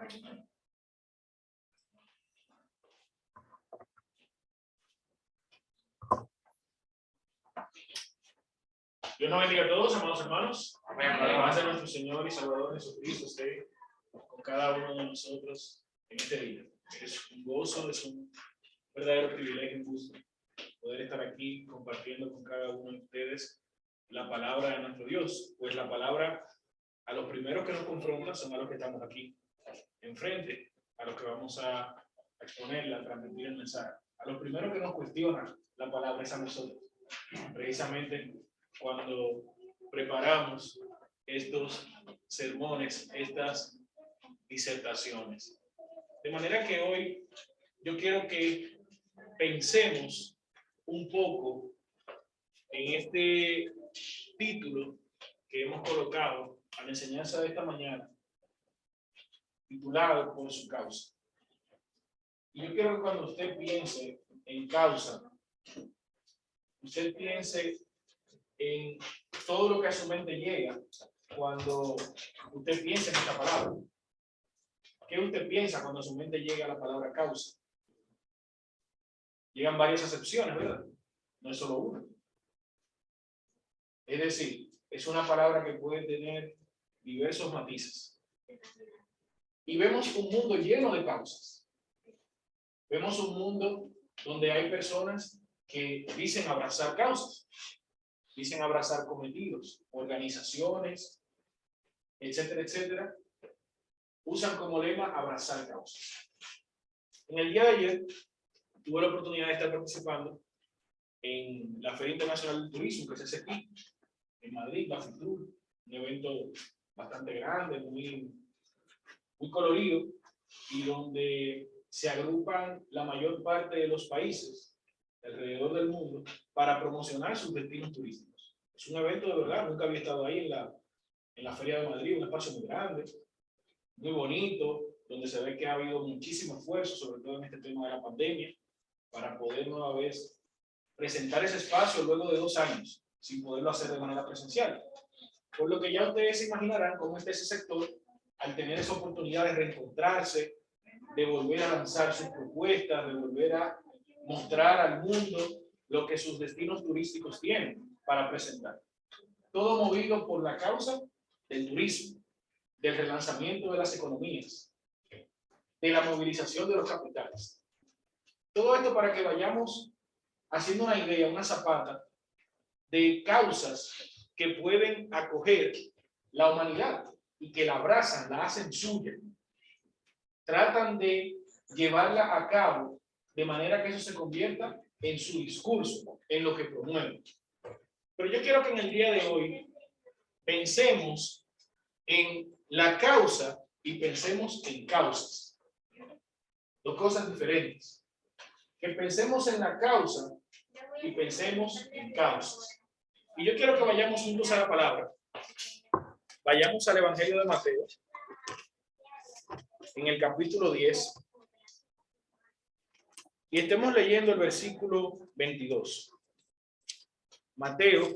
Dios nos bendiga a todos, amados hermanos. La paz de nuestro Señor y Salvador Jesucristo esté con cada uno de nosotros en este día. Es un gozo, es un verdadero privilegio, un gusto poder estar aquí compartiendo con cada uno de ustedes la palabra de nuestro Dios. Pues la palabra a los primeros que nos confrontan son a los que estamos aquí enfrente, a los que vamos a exponerla, a transmitir el mensaje. A los primeros que nos cuestionan la palabra es a nosotros. Precisamente cuando preparamos estos sermones, estas disertaciones. De manera que hoy yo quiero que pensemos un poco en este título que hemos colocado a la enseñanza de esta mañana, titulado Por su causa. Y yo quiero que cuando usted piense en causa, usted piense en todo lo que a su mente llega cuando usted piensa en esta palabra. ¿Qué usted piensa cuando a su mente llega la palabra causa? Llegan varias acepciones, ¿verdad? No es solo una. Es decir, es una palabra que puede tener diversos matices. Y vemos un mundo lleno de causas. Vemos un mundo donde hay personas que dicen abrazar causas. Dicen abrazar cometidos, organizaciones, etcétera, etcétera, usan como lema abrazar causas. En el día de ayer tuve la oportunidad de estar participando en la Feria Internacional del Turismo, que se hace aquí, en Madrid, la FITUR, un evento bastante grande, muy colorido, y donde se agrupan la mayor parte de los países alrededor del mundo para promocionar sus destinos turísticos. Es un evento de verdad, nunca había estado ahí en la Feria de Madrid, un espacio muy grande, muy bonito, donde se ve que ha habido muchísimo esfuerzo, sobre todo en este tema de la pandemia, para poder nueva vez presentar ese espacio luego de 2 años, sin poderlo hacer de manera presencial. Por lo que ya ustedes se imaginarán cómo está ese sector al tener esa oportunidad de reencontrarse, de volver a lanzar sus propuestas, de volver a mostrar al mundo lo que sus destinos turísticos tienen para presentar. Todo movido por la causa del turismo, del relanzamiento de las economías, de la movilización de los capitales. Todo esto para que vayamos haciendo una idea, una zapata de causas que pueden acoger la humanidad y que la abrazan, la hacen suya. Tratan de llevarla a cabo de manera que eso se convierta en su discurso, en lo que promueven. Pero yo quiero que en el día de hoy pensemos en la causa y pensemos en causas. 2 cosas diferentes. Que pensemos en la causa y pensemos en causas. Y yo quiero que vayamos juntos a la palabra. Vayamos al Evangelio de Mateo, en el capítulo 10, y estemos leyendo el versículo 22. Mateo,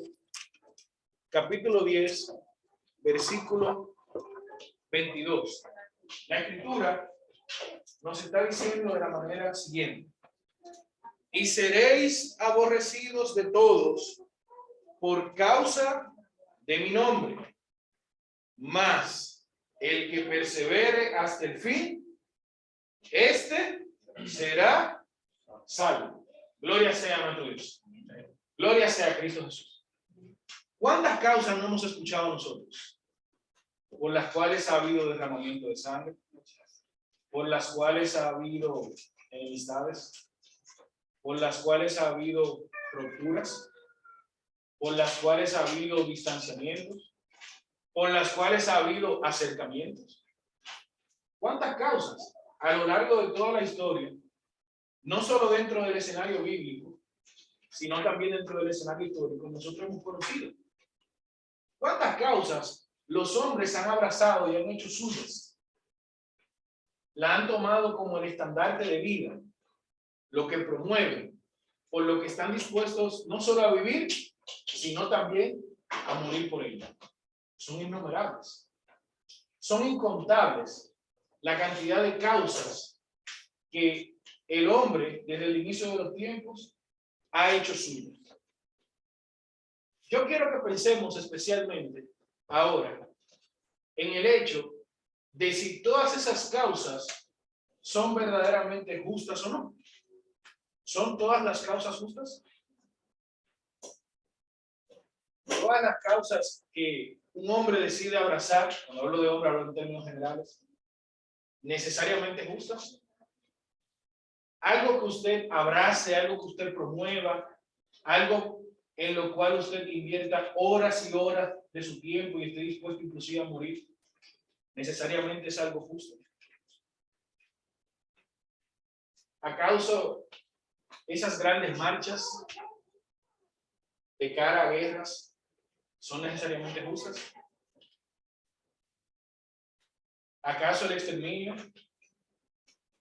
capítulo 10, versículo 22. La escritura nos está diciendo de la manera siguiente: y seréis aborrecidos de todos por causa de mi nombre, mas el que persevere hasta el fin, este será salvo. Gloria sea a nuestro Dios. Gloria sea a Cristo Jesús. ¿Cuántas causas no hemos escuchado nosotros? Por las cuales ha habido derramamiento de sangre, por las cuales ha habido enemistades, por las cuales ha habido rupturas, por las cuales ha habido distanciamientos, por las cuales ha habido acercamientos. ¿Cuántas causas a lo largo de toda la historia, no solo dentro del escenario bíblico, sino también dentro del escenario histórico, nosotros hemos conocido? ¿Cuántas causas los hombres han abrazado y han hecho suyas? La han tomado como el estandarte de vida, lo que promueven, por lo que están dispuestos no solo a vivir, sino también a morir por ella. Son innumerables, son incontables la cantidad de causas que el hombre desde el inicio de los tiempos ha hecho suyo. Yo quiero que pensemos especialmente ahora en el hecho de si todas esas causas son verdaderamente justas o no. ¿Son todas las causas justas? Todas las causas que un hombre decide abrazar, cuando hablo de hombre hablo en términos generales, necesariamente justas. Algo que usted abrace, algo que usted promueva, algo en lo cual usted invierta horas y horas de su tiempo y esté dispuesto inclusive a morir, necesariamente es algo justo. ¿Acaso esas grandes marchas de cara a guerras son necesariamente justas? ¿Acaso el exterminio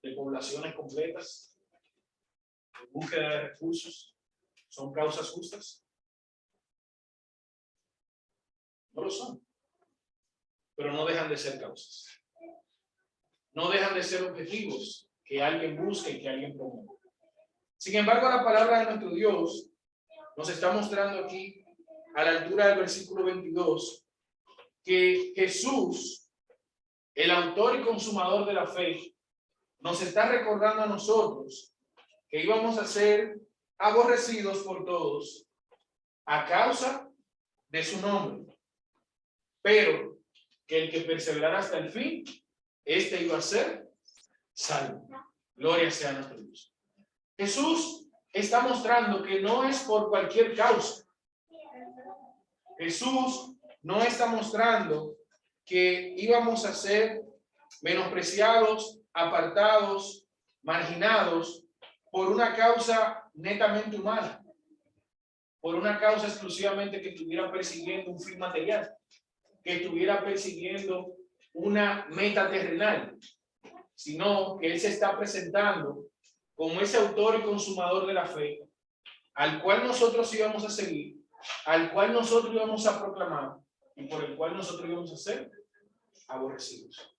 de poblaciones completas, de búsqueda de recursos, son causas justas? No lo son, pero no dejan de ser causas. No dejan de ser objetivos que alguien busque y que alguien promueva. Sin embargo, la palabra de nuestro Dios nos está mostrando aquí, a la altura del versículo 22, que Jesús, el autor y consumador de la fe, nos está recordando a nosotros que íbamos a ser aborrecidos por todos a causa de su nombre, pero que el que perseverara hasta el fin, este iba a ser salvo. Gloria sea a nuestro Dios. Jesús está mostrando que no es por cualquier causa. Jesús no está mostrando que íbamos a ser menospreciados, apartados, marginados por una causa netamente humana, por una causa exclusivamente que estuviera persiguiendo un fin material, que estuviera persiguiendo una meta terrenal, sino que Él se está presentando como ese autor y consumador de la fe, al cual nosotros íbamos a seguir, al cual nosotros íbamos a proclamar y por el cual nosotros íbamos a ser aborrecidos,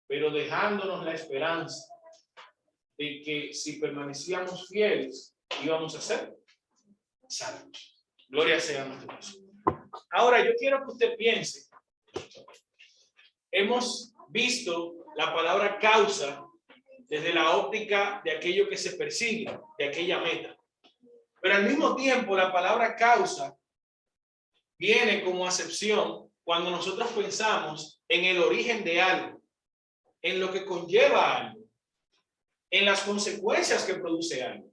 pero dejándonos la esperanza de que si permanecíamos fieles íbamos a ser salvos. Gloria sea a nuestro Dios. Ahora yo quiero que usted piense, hemos visto la palabra causa desde la óptica de aquello que se persigue, de aquella meta. Pero al mismo tiempo la palabra causa viene como acepción cuando nosotros pensamos en el origen de algo, en lo que conlleva algo, en las consecuencias que produce algo.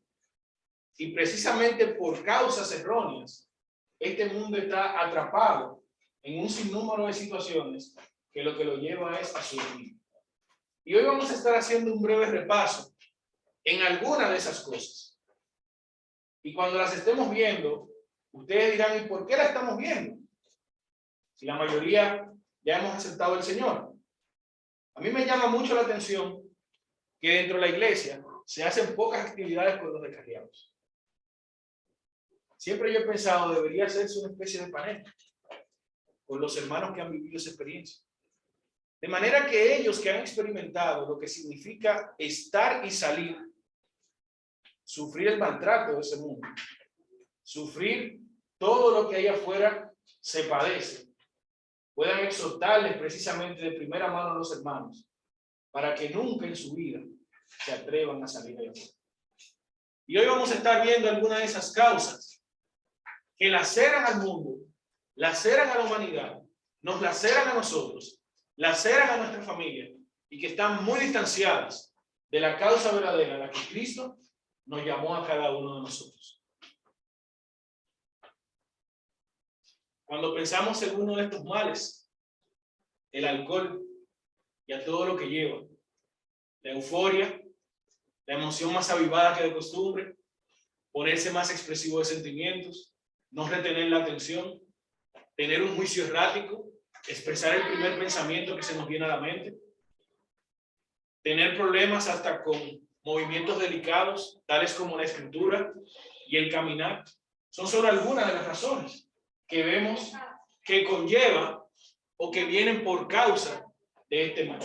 Y precisamente por causas erróneas, este mundo está atrapado en un sinnúmero de situaciones que lo lleva es a su fin. Y hoy vamos a estar haciendo un breve repaso en alguna de esas cosas. Y cuando las estemos viendo, ustedes dirán, ¿y por qué la estamos viendo? Si la mayoría ya hemos aceptado al Señor. A mí me llama mucho la atención que dentro de la iglesia se hacen pocas actividades con los descarriados. Siempre yo he pensado, debería hacerse una especie de panel con los hermanos que han vivido esa experiencia. De manera que ellos que han experimentado lo que significa estar y salir, sufrir el maltrato de ese mundo, sufrir todo lo que ahí afuera se padece, puedan exhortarles precisamente de primera mano a los hermanos para que nunca en su vida se atrevan a salir de afuera. Y hoy vamos a estar viendo algunas de esas causas que laceran al mundo, laceran a la humanidad, nos laceran a nosotros, laceran a nuestra familia y que están muy distanciadas de la causa verdadera a la que Cristo nos llamó a cada uno de nosotros. Cuando pensamos en uno de estos males, el alcohol y a todo lo que lleva, la euforia, la emoción más avivada que de costumbre, ponerse más expresivo de sentimientos, no retener la atención, tener un juicio errático, expresar el primer pensamiento que se nos viene a la mente, tener problemas hasta con movimientos delicados, tales como la escritura y el caminar, son solo algunas de las razones que vemos que conlleva o que vienen por causa de este mal.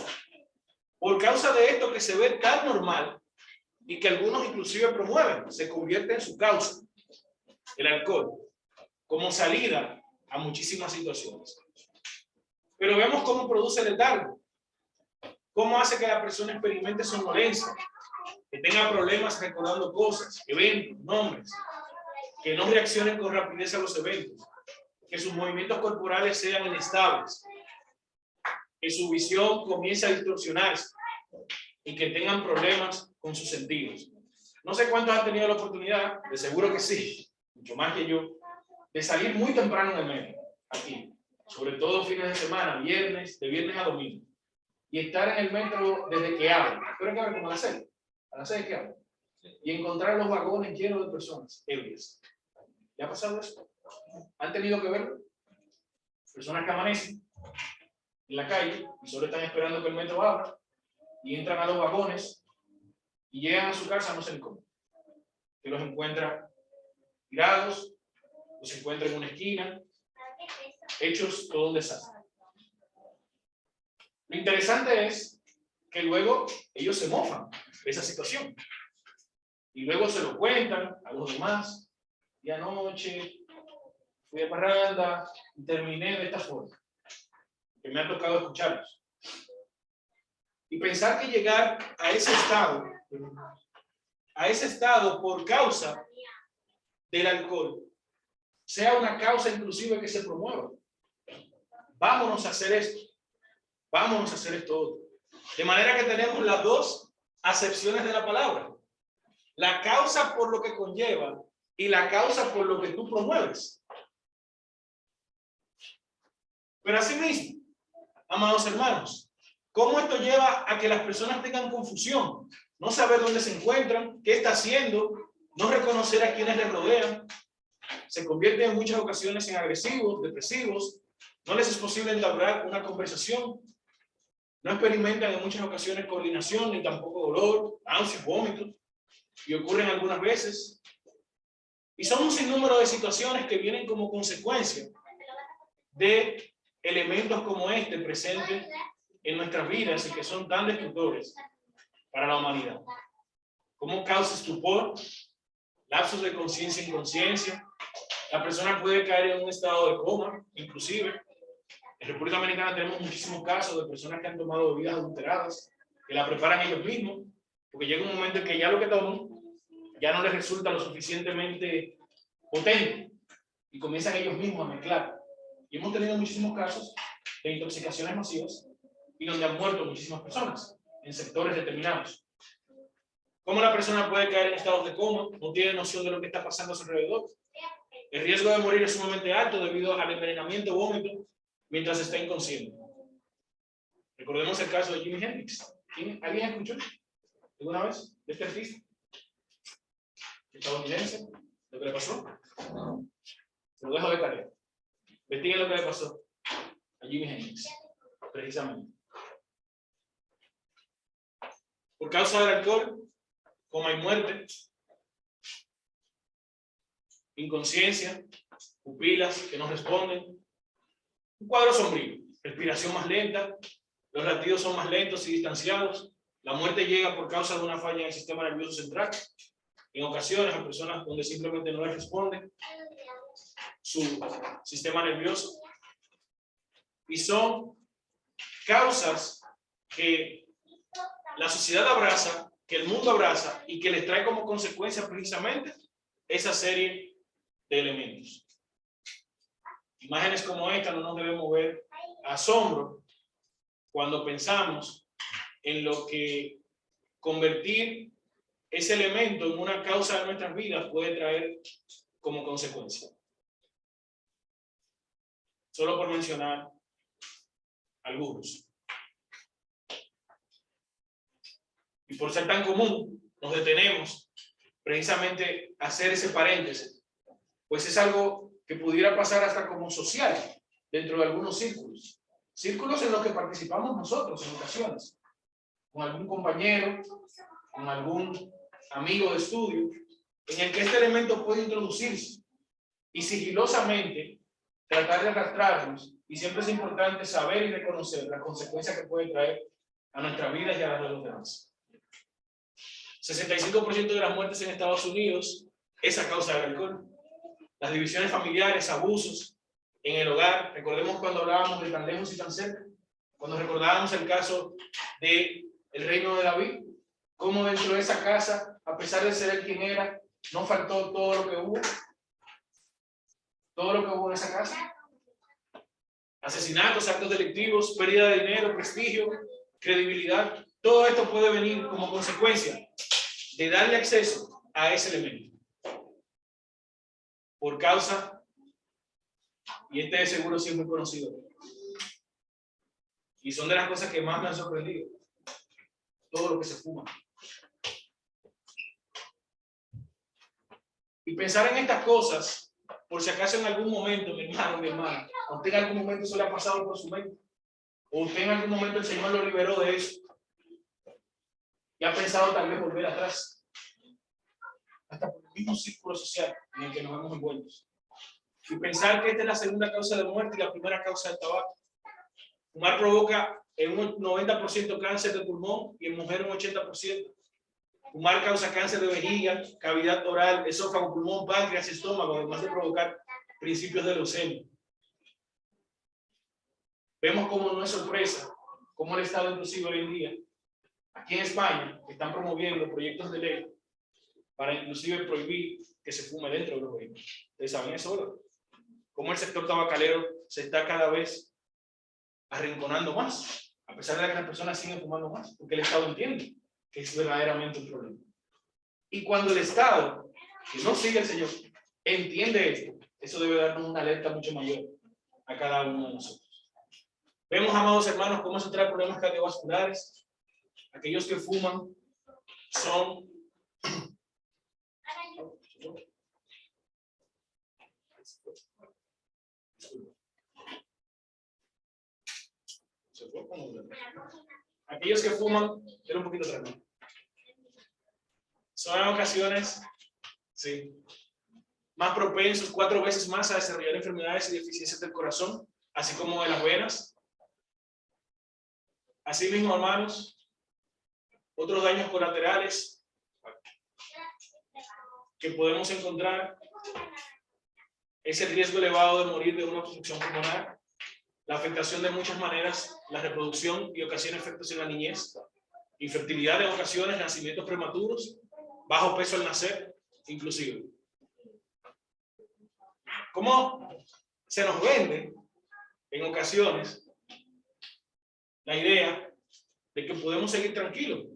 Por causa de esto que se ve tan normal y que algunos inclusive promueven, se convierte en su causa, el alcohol, como salida a muchísimas situaciones. Pero vemos cómo produce letargo, cómo hace que la persona experimente somnolencia, que tenga problemas recordando cosas, eventos, nombres, que no reaccionen con rapidez a los eventos, que sus movimientos corporales sean inestables, que su visión comience a distorsionarse y que tengan problemas con sus sentidos. No sé cuántos han tenido la oportunidad, de seguro que sí, mucho más que yo, de salir muy temprano en el metro, aquí, sobre todo fines de semana, viernes, de viernes a domingo, y estar en el metro desde que abre, creo que abre como a las 6 que abre, y encontrar los vagones llenos de personas ebrias. ¿Le ha pasado eso? ¿Han tenido que verlo? Personas que amanecen en la calle y solo están esperando que el metro abra y entran a los vagones y llegan a su casa no sé ni cómo. Que los encuentra tirados, los encuentra en una esquina, hechos todo un desastre. Lo interesante es que luego ellos se mofan de esa situación y luego se lo cuentan a los demás. Y anoche fui a parranda y terminé de esta forma, que me ha tocado escucharlos. Y pensar que llegar a ese estado por causa del alcohol, sea una causa inclusive que se promueva. Vámonos a hacer esto. Vámonos a hacer esto otro. De manera que tenemos las dos acepciones de la palabra. La causa por lo que conlleva y la causa por lo que tú promueves. Pero asimismo, amados hermanos, ¿cómo esto lleva a que las personas tengan confusión? No saber dónde se encuentran, qué está haciendo, no reconocer a quienes les rodean. Se convierten en muchas ocasiones en agresivos, depresivos. No les es posible entablar una conversación. No experimentan en muchas ocasiones coordinación, ni tampoco dolor, náuseas, vómitos. Y ocurren algunas veces. Y son un sinnúmero de situaciones que vienen como consecuencia de elementos como este presentes en nuestras vidas y que son tan destructores para la humanidad. ¿Cómo causa estupor? Lapsos de conciencia e inconsciencia. La persona puede caer en un estado de coma, inclusive. En República Dominicana tenemos muchísimos casos de personas que han tomado bebidas adulteradas, que la preparan ellos mismos, porque llega un momento en que ya lo que toman ya no les resulta lo suficientemente potente y comienzan ellos mismos a mezclar. Y hemos tenido muchísimos casos de intoxicaciones masivas y donde han muerto muchísimas personas en sectores determinados. ¿Cómo la persona puede caer en estados de coma? No tiene noción de lo que está pasando a su alrededor. El riesgo de morir es sumamente alto debido al envenenamiento o vómito mientras está inconsciente. Recordemos el caso de Jimi Hendrix. ¿Alguien escuchó alguna vez de este artista estadounidense lo que le pasó? Se lo dejo de tarea. Investiguen lo que le pasó a Jimi Hendrix, precisamente. Por causa del alcohol, coma y muerte, inconsciencia, pupilas que no responden, un cuadro sombrío, respiración más lenta, los latidos son más lentos y distanciados, la muerte llega por causa de una falla en el sistema nervioso central, en ocasiones a personas donde simplemente no les responde su sistema nervioso, y son causas que la sociedad abraza, que el mundo abraza y que les trae como consecuencia precisamente esa serie de elementos. Imágenes como esta no nos deben mover asombro cuando pensamos en lo que convertir ese elemento en una causa de nuestras vidas puede traer como consecuencia. Solo por mencionar algunos. Y por ser tan común, nos detenemos precisamente a hacer ese paréntesis, pues es algo que pudiera pasar hasta como social dentro de algunos círculos. Círculos en los que participamos nosotros en ocasiones, con algún compañero, con algún amigo de estudio, en el que este elemento puede introducirse y sigilosamente tratar de arrastrarnos, y siempre es importante saber y reconocer las consecuencias que puede traer a nuestra vida y a la de los demás. 65% de las muertes en Estados Unidos es a causa del alcohol. Las divisiones familiares, abusos en el hogar. Recordemos cuando hablábamos de tan lejos y tan cerca, cuando recordábamos el caso del reino de David, cómo dentro de esa casa, a pesar de ser él quien era, no faltó todo lo que hubo en esa casa. Asesinatos, actos delictivos, pérdida de dinero, prestigio, credibilidad. Todo esto puede venir como consecuencia de darle acceso a ese elemento. Por causa, y este de seguro sí es muy conocido, y son de las cosas que más me han sorprendido, todo lo que se fuma. Y pensar en estas cosas, por si acaso en algún momento, mi hermana, a usted en algún momento eso le ha pasado por su mente, o usted en algún momento el Señor lo liberó de eso, y ha pensado tal vez volver atrás, hasta por el mismo círculo social en el que nos hemos envueltos. Y pensar que esta es la segunda causa de muerte y la primera causa del tabaco. Fumar provoca en un 90% cáncer de pulmón y en mujer un 80%. Fumar causa cáncer de vejiga, cavidad oral, esófago, pulmón, páncreas, estómago, además de provocar principios de leucemia. Vemos cómo no es sorpresa, cómo el Estado inclusive hoy en día, aquí en España, están promoviendo proyectos de ley para inclusive prohibir que se fume dentro de los vehículos. ¿Ustedes saben eso, verdad? Cómo el sector tabacalero se está cada vez arrinconando más, a pesar de que las personas siguen fumando más, porque el Estado entiende que es verdaderamente un problema. Y cuando el Estado, que no sigue el Señor, entiende esto, eso debe darnos una alerta mucho mayor a cada uno de nosotros. Vemos, amados hermanos, cómo eso trae problemas cardiovasculares. Aquellos que fuman son... Aquellos que fuman, era un poquito tranquilo. Son en ocasiones, sí, más propensos, 4 veces más a desarrollar enfermedades y deficiencias del corazón, así como de las venas. Asimismo, hermanos, otros daños colaterales que podemos encontrar es el riesgo elevado de morir de una obstrucción pulmonar, la afectación de muchas maneras, la reproducción y ocasiona efectos en la niñez, infertilidad en ocasiones, nacimientos prematuros, bajo peso al nacer, inclusive. ¿Cómo se nos vende en ocasiones la idea de que podemos seguir tranquilos?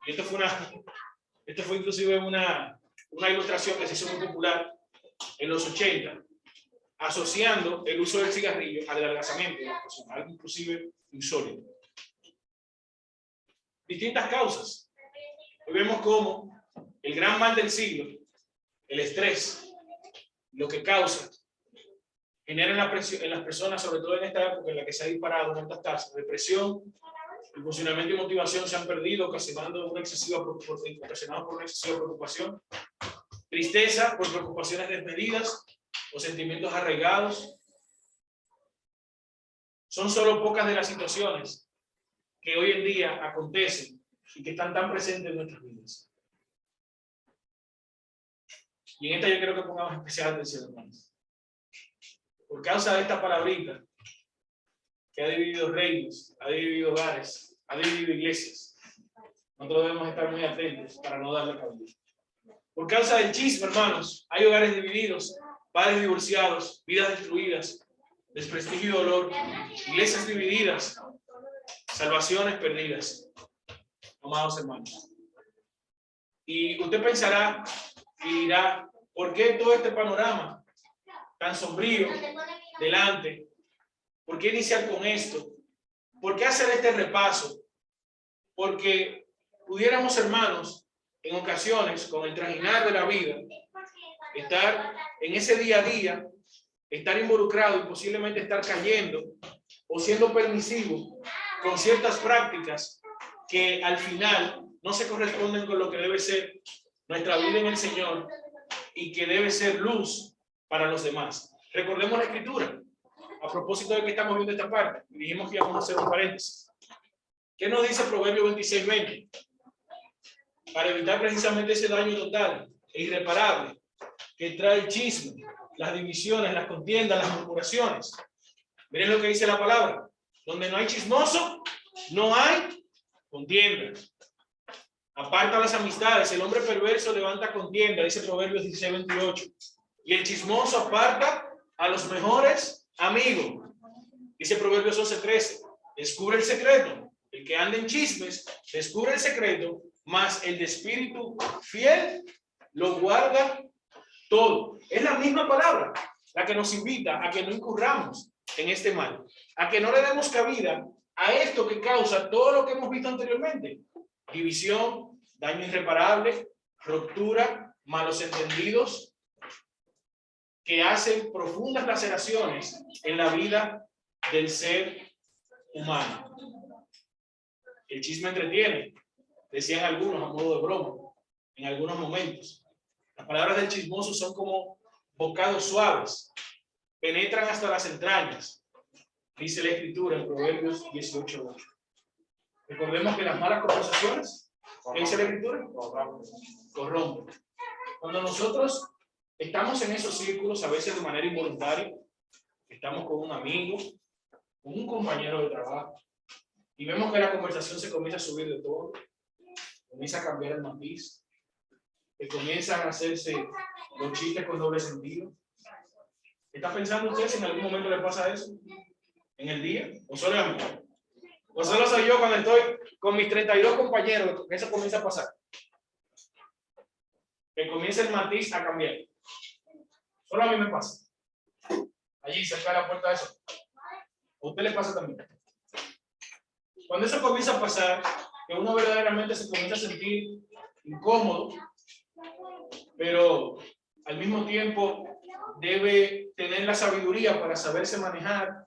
Y esto fue inclusive una ilustración que se hizo muy popular en los 80, asociando el uso del cigarrillo al adelgazamiento de las personas, algo inclusive insólito. Distintas causas. Hoy vemos cómo el gran mal del siglo, el estrés, lo que causa, genera en las personas, sobre todo en esta época en la que se ha disparado en estas tasas, depresión, el funcionamiento y motivación se han perdido, ocasionados por una excesiva preocupación, tristeza por preocupaciones desmedidas o sentimientos arraigados. Son solo pocas de las situaciones que hoy en día acontecen y que están tan presentes en nuestras vidas. Y en esta yo quiero que pongamos especial atención, hermanos. Por causa de esta palabrita que ha dividido reinos, ha dividido hogares, ha dividido iglesias, nosotros debemos estar muy atentos para no darle cabida. Por causa del chisme, hermanos, hay hogares divididos, padres divorciados, vidas destruidas, desprestigio y dolor, iglesias divididas, salvaciones perdidas, amados hermanos. Y usted pensará y dirá, ¿por qué todo este panorama tan sombrío delante? ¿Por qué iniciar con esto? ¿Por qué hacer este repaso? Porque pudiéramos, hermanos, en ocasiones, con el trajinar de la vida, estar en ese día a día, estar involucrado y posiblemente estar cayendo o siendo permisivo con ciertas prácticas que al final no se corresponden con lo que debe ser nuestra vida en el Señor y que debe ser luz para los demás. Recordemos la Escritura. A propósito de que estamos viendo esta parte, dijimos que íbamos a hacer un paréntesis. ¿Qué nos dice Proverbios 26:20? Para evitar precisamente ese daño total e irreparable que trae el chisme, las divisiones, las contiendas, las murmuraciones. Miren lo que dice la palabra. Donde no hay chismoso, no hay contienda. Aparta las amistades. El hombre perverso levanta contienda, dice Proverbios 16:28. Y el chismoso aparta a los mejores amigos. Dice Proverbios 11:13. Descubre el secreto. El que anda en chismes, descubre el secreto, mas el de espíritu fiel lo guarda todo. Es la misma palabra la que nos invita a que no incurramos en este mal, a que no le demos cabida a esto que causa todo lo que hemos visto anteriormente: división, daño irreparable, ruptura, malos entendidos, que hacen profundas laceraciones en la vida del ser humano. El chisme entretiene, decían algunos a modo de broma, en algunos momentos. Las palabras del chismoso son como bocados suaves, penetran hasta las entrañas, dice la Escritura en Proverbios 18:8. Recordemos que las malas conversaciones, ¿qué dice la Escritura? Corrompen. Cuando nosotros estamos en esos círculos, a veces de manera involuntaria, estamos con un amigo, con un compañero de trabajo, y vemos que la conversación se comienza a subir de todo, comienza a cambiar el matiz, que comienzan a hacerse los chistes con doble sentido. ¿Está pensando usted si en algún momento le pasa eso en el día? ¿O solo a mí? ¿O solo soy yo cuando estoy con mis 32 compañeros que eso comienza a pasar? Que comienza el matiz a cambiar. Solo a mí me pasa. Allí cerca de la puerta de eso. ¿A usted le pasa también? Cuando eso comienza a pasar, que uno verdaderamente se comienza a sentir incómodo, pero al mismo tiempo debe tener la sabiduría para saberse manejar,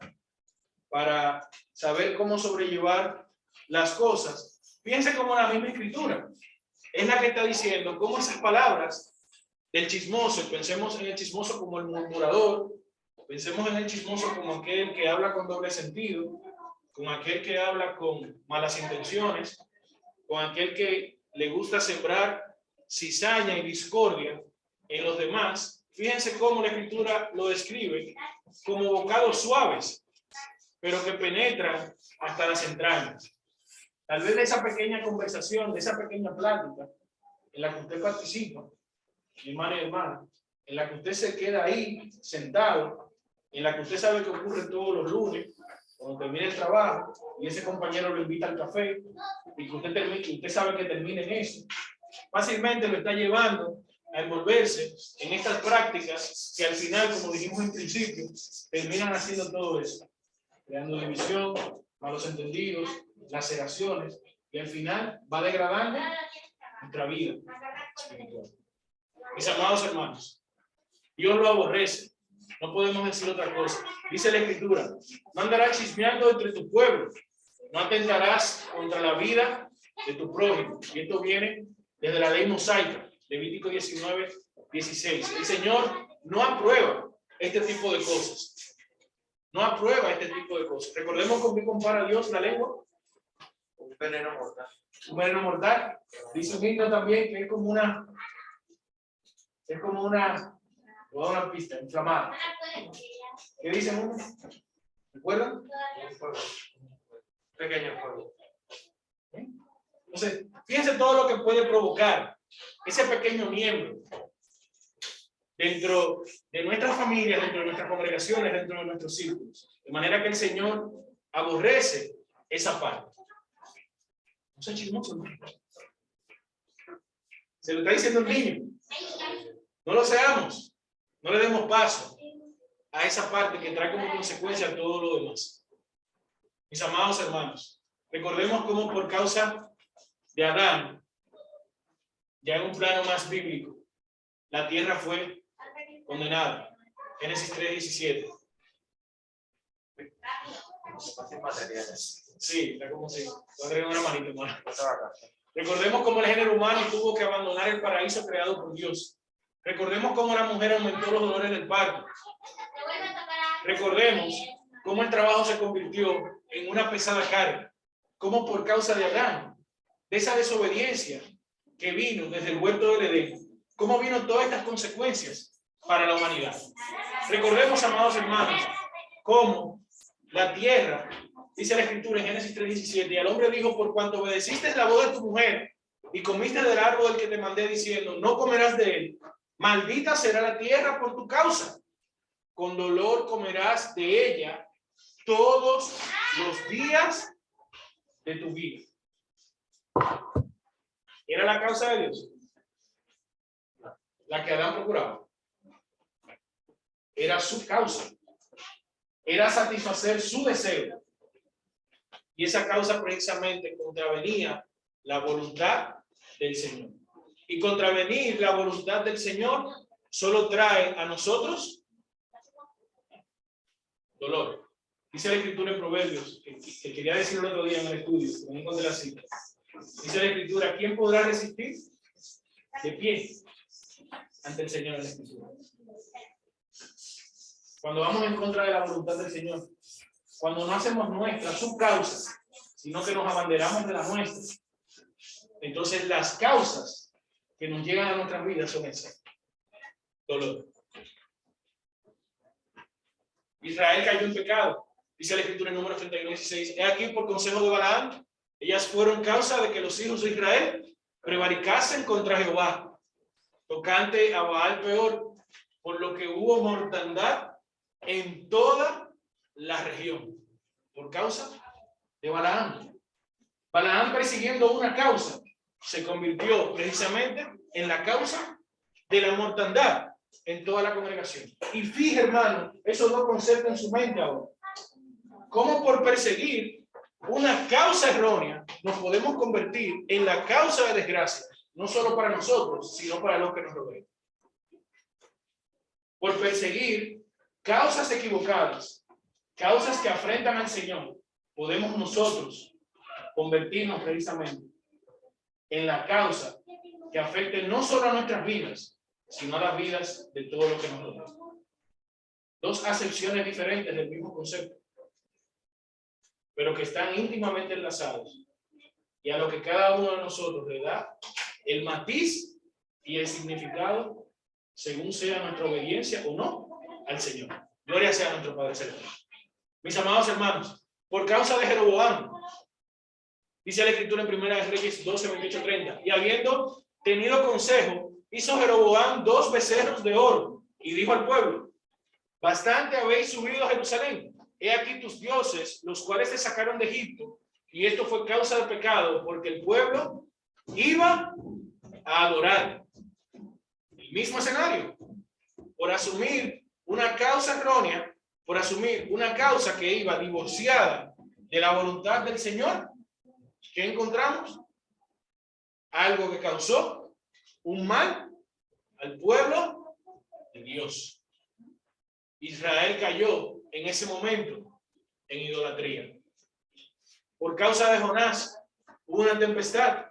para saber cómo sobrellevar las cosas. Piense como la misma Escritura es la que está diciendo cómo esas palabras del chismoso, pensemos en el chismoso como el murmurador, pensemos en el chismoso como aquel que habla con doble sentido, con aquel que habla con malas intenciones, con aquel que le gusta sembrar cizaña y discordia en los demás. Fíjense cómo la Escritura lo describe como bocados suaves, pero que penetran hasta las entrañas. Tal vez de esa pequeña conversación, de esa pequeña plática en la que usted participa, mi hermano y hermana, en la que usted se queda ahí sentado, en la que usted sabe que ocurre todos los lunes, cuando termina el trabajo y ese compañero lo invita al café y que usted sabe que termina en eso, fácilmente lo está llevando a envolverse en estas prácticas que al final, como dijimos en principio, terminan haciendo todo eso, creando división, malos entendidos, laceraciones, y al final va degradando nuestra vida espiritual. Mis amados hermanos, Dios lo aborrece. No podemos decir otra cosa. Dice la Escritura: no andarás chismeando entre tu pueblo, no atentarás contra la vida de tu prójimo. Y esto viene desde la ley mosaica, Levítico 19:16. El Señor no aprueba este tipo de cosas. No aprueba este tipo de cosas. Recordemos con qué compara Dios la lengua. Un veneno mortal. Un veneno mortal. Dice un himno también que es como una voy a dar una pista, inflamada. ¿Qué dicen uno? ¿Recuerdan? Un fuego. Pequeño fuego. Entonces, fíjense todo lo que puede provocar ese pequeño miembro dentro de nuestras familias, dentro de nuestras congregaciones, dentro de nuestros círculos. De manera que el Señor aborrece esa parte. No sea chismoso, ¿no? Se lo está diciendo el niño. No lo seamos. No le demos paso a esa parte que trae como consecuencia todo lo demás. Mis amados hermanos, recordemos cómo por causa de Adán, ya en un plano más bíblico, la tierra fue condenada. Génesis 3:17. Sí, está como si una manita, hermano. Recordemos cómo el género humano tuvo que abandonar el paraíso creado por Dios. Recordemos cómo la mujer aumentó los dolores del parto. Recordemos cómo el trabajo se convirtió en una pesada carga. cómo por causa de Adán, de esa desobediencia que vino desde el huerto del Edén, cómo vino todas estas consecuencias para la humanidad. Recordemos, amados hermanos, cómo la tierra, dice la Escritura en Génesis 3:17, y al hombre dijo: por cuanto obedeciste la voz de tu mujer y comiste del árbol del que te mandé diciendo, no comerás de él, maldita será la tierra por tu causa. Con dolor comerás de ella todos los días de tu vida. ¿Era la causa de Dios la que Adán procuraba? Era su causa. Era satisfacer su deseo. Y esa causa precisamente contravenía la voluntad del Señor. Y contravenir la voluntad del Señor solo trae a nosotros dolor. Dice la Escritura en Proverbios, que quería decir el otro día en el estudio, no encontré la cita. Dice la Escritura: ¿quién podrá resistir de pie ante el Señor en la Escritura? Cuando vamos en contra de la voluntad del Señor, cuando no hacemos nuestra su causa, sino que nos abanderamos de la nuestra, entonces las causas que nos llegan a nuestras vidas son esas: dolor. Israel cayó en pecado. Dice la Escritura en Números 31:16: he aquí, por consejo de Balaam, ellas fueron causa de que los hijos de Israel prevaricasen contra Jehová, tocante a Baal peor, por lo que hubo mortandad en toda la región, por causa de Balaam. Balaam, persiguiendo una causa, se convirtió precisamente en la causa de la mortandad en toda la congregación. Y fíjate, hermano, eso no concepto en su mente ahora. ¿Cómo por perseguir una causa errónea nos podemos convertir en la causa de desgracia, no solo para nosotros, sino para los que nos rodean? Por perseguir causas equivocadas, causas que afrentan al Señor, podemos nosotros convertirnos precisamente en la causa que afecte no solo a nuestras vidas, sino a las vidas de todo lo que nos rodea. Dos acepciones diferentes del mismo concepto, pero que están íntimamente enlazados, y a lo que cada uno de nosotros le da el matiz y el significado según sea nuestra obediencia o no al Señor. Gloria sea a nuestro Padre Celestial. Mis amados hermanos, por causa de Jeroboam, dice la Escritura en Primera de Reyes 12:28-30, y habiendo tenido consejo, hizo Jeroboam 2 becerros de oro, y dijo al pueblo: bastante habéis subido a Jerusalén, he aquí tus dioses, los cuales te sacaron de Egipto, y esto fue causa de pecado, porque el pueblo iba a adorar. El mismo escenario, por asumir una causa errónea, por asumir una causa que iba divorciada de la voluntad del Señor, ¿qué encontramos? Algo que causó un mal al pueblo de Dios. Israel cayó en ese momento en idolatría. Por causa de Jonás hubo una tempestad.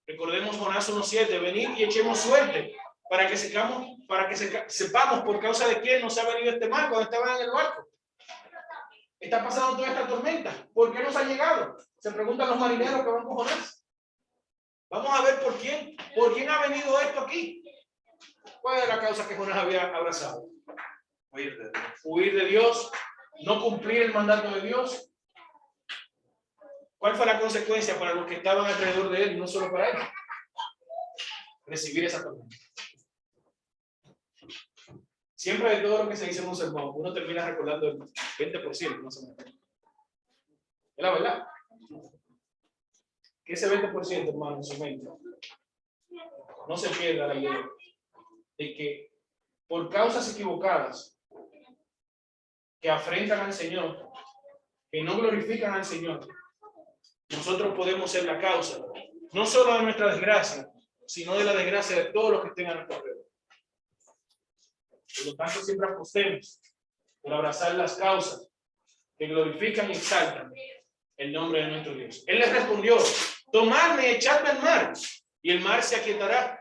Recordemos Jonás 1:7: venid y echemos suerte para que sepamos por causa de quién nos ha venido este mal cuando estaban en el barco. Está pasando toda esta tormenta. ¿Por qué nos ha llegado? Se preguntan los marineros que van con Jonás. Vamos a ver por quién ha venido esto aquí. ¿Cuál es la causa que Jonás había abrazado? Huir de Dios, no cumplir el mandato de Dios. ¿Cuál fue la consecuencia para los que estaban alrededor de él y no solo para él? Recibir esa tormenta. Siempre de todo lo que se dice en un sermón, uno termina recordando el 20% más o menos. Es la verdad. Que ese 20%, hermano, en su mente, no se pierda la idea de que por causas equivocadas que afrentan al Señor, que no glorifican al Señor, nosotros podemos ser la causa, no solo de nuestra desgracia, sino de la desgracia de todos los que estén a nuestro alrededor. Por lo tanto, siempre apostemos por abrazar las causas que glorifican y exaltan el nombre de nuestro Dios. Él les respondió: tomadme y echadme al mar, y el mar se aquietará,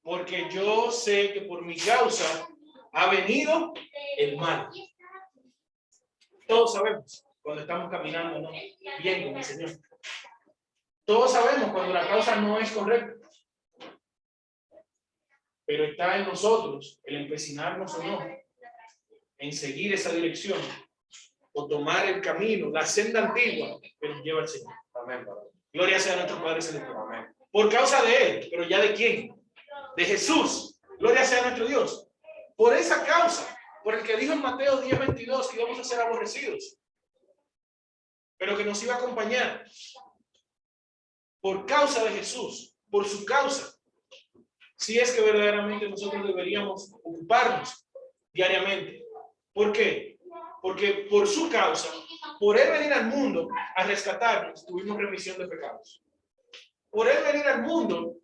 porque yo sé que por mi causa ha venido el mal. Todos sabemos cuando estamos caminando, ¿no?, bien con el Señor. Todos sabemos cuando la causa no es correcta. Pero está en nosotros el empecinarnos o no en seguir esa dirección o tomar el camino, la senda antigua que nos lleva al Señor. Amén, Padre. Gloria sea a nuestro Padre Celestial. Amén. Por causa de Él, pero ya de quién? De Jesús. Gloria sea a nuestro Dios. Por esa causa, por el que dijo en Mateo 10:22 que íbamos a ser aborrecidos, pero que nos iba a acompañar. Por causa de Jesús, por su causa. Si es que verdaderamente nosotros deberíamos ocuparnos diariamente. ¿Por qué? Porque por su causa, por Él venir al mundo a rescatarnos, tuvimos remisión de pecados. Por Él venir al mundo,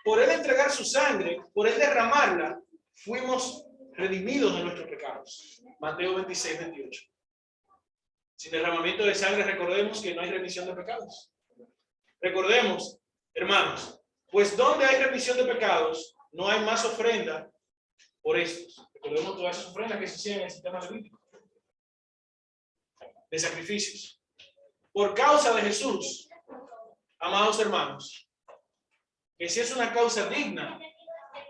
por Él entregar su sangre, por Él derramarla, fuimos redimidos de nuestros pecados. Mateo 26:28. Sin derramamiento de sangre, recordemos que no hay remisión de pecados. Recordemos, hermanos, pues donde hay remisión de pecados, no hay más ofrenda por estos. Recordemos todas esas ofrendas que se hacían en el sistema levítico de sacrificios. Por causa de Jesús, amados hermanos, que si es una causa digna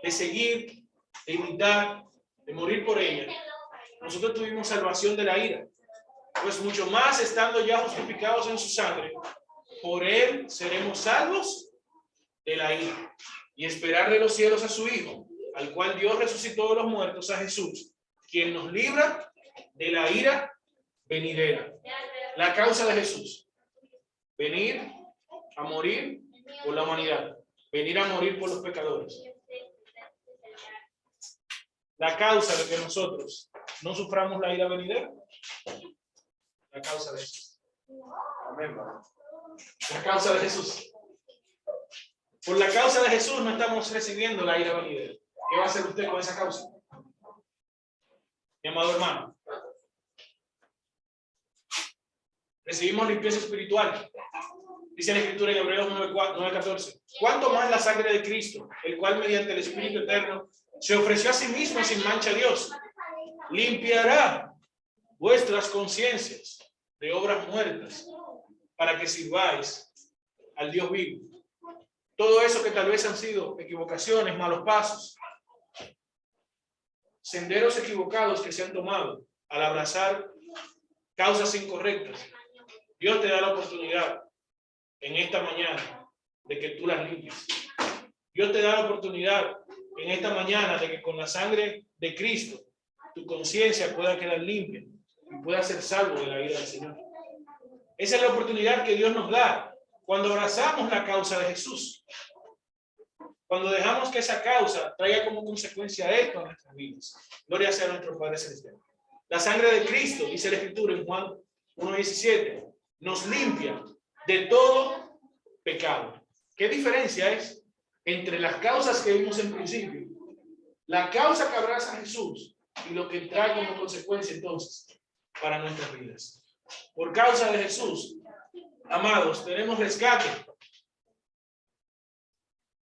de seguir, de imitar, de morir por ella, nosotros tuvimos salvación de la ira. Pues mucho más estando ya justificados en su sangre, por Él seremos salvos de la ira. Y esperar de los cielos a su Hijo, al cual Dios resucitó de los muertos, a Jesús, quien nos libra de la ira venidera. La causa de Jesús: venir a morir por la humanidad, venir a morir por los pecadores. La causa de que nosotros no suframos la ira venidera, la causa de Jesús. Amén, Padre. La causa de Jesús. Por la causa de Jesús no estamos recibiendo la ira venidera. ¿Qué va a hacer usted con esa causa? Mi amado hermano, recibimos limpieza espiritual. Dice la Escritura en Hebreos 9:14. ¿Cuánto más la sangre de Cristo, el cual mediante el Espíritu Eterno se ofreció a sí mismo sin mancha a Dios, limpiará vuestras conciencias de obras muertas para que sirváis al Dios vivo? Todo eso que tal vez han sido equivocaciones, malos pasos, senderos equivocados que se han tomado al abrazar causas incorrectas, Dios te da la oportunidad en esta mañana de que tú las limpies. Dios te da la oportunidad en esta mañana de que con la sangre de Cristo tu conciencia pueda quedar limpia y pueda ser salvo de la ira del Señor. Esa es la oportunidad que Dios nos da cuando abrazamos la causa de Jesús. Cuando dejamos que esa causa traiga como consecuencia esto a nuestras vidas. Gloria sea a nuestro Padre Celestial. La sangre de Cristo, dice la Escritura en Juan 1:17, nos limpia de todo pecado. ¿Qué diferencia es entre las causas que vimos en principio, la causa que abraza a Jesús y lo que trae como consecuencia entonces para nuestras vidas? Por causa de Jesús, amados, tenemos rescate.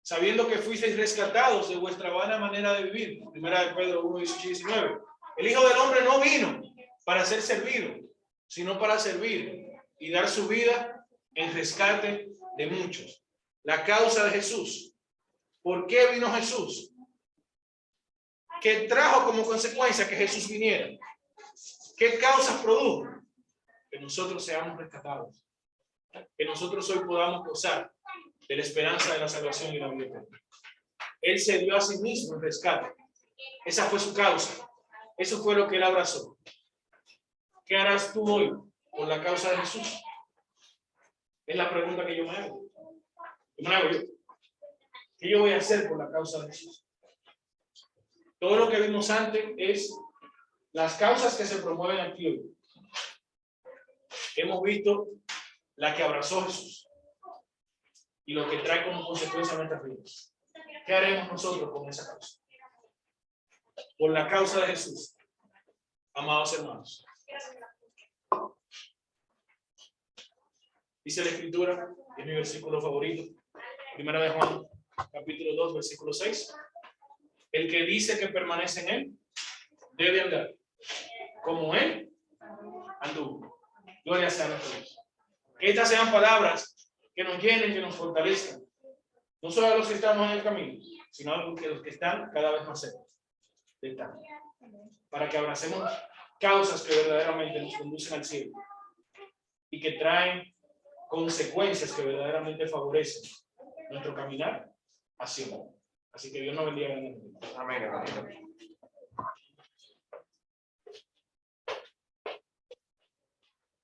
Sabiendo que fuisteis rescatados de vuestra vana manera de vivir. Primera de Pedro 1:18-19. El Hijo del Hombre no vino para ser servido, sino para servir y dar su vida en rescate de muchos. La causa de Jesús. ¿Por qué vino Jesús? ¿Qué trajo como consecuencia que Jesús viniera? ¿Qué causas produjo? Que nosotros seamos rescatados. Que nosotros hoy podamos gozar de la esperanza de la salvación y la vida eterna. Él se dio a sí mismo el rescate. Esa fue su causa. Eso fue lo que él abrazó. ¿Qué harás tú hoy por la causa de Jesús? Es la pregunta que yo me hago. ¿Qué yo voy a hacer por la causa de Jesús? Todo lo que vimos antes es las causas que se promueven aquí hoy. Hemos visto la que abrazó Jesús y lo que trae como consecuencia a nuestras vidas. ¿Qué haremos nosotros con esa causa? Por la causa de Jesús, amados hermanos. Dice la Escritura, es mi versículo favorito, Primera de Juan, capítulo 2, versículo 6. El que dice que permanece en él, debe andar como él anduvo. Gloria sea a nuestro Dios. Que estas sean palabras que nos llenen, que nos fortalezcan. No solo a los que estamos en el camino, sino a los que están cada vez más cerca de estar. Para que abracemos causas que verdaderamente nos conducen al cielo y que traen consecuencias que verdaderamente favorecen nuestro caminar hacia Dios. Así que Dios nos bendiga. Amén, hermano.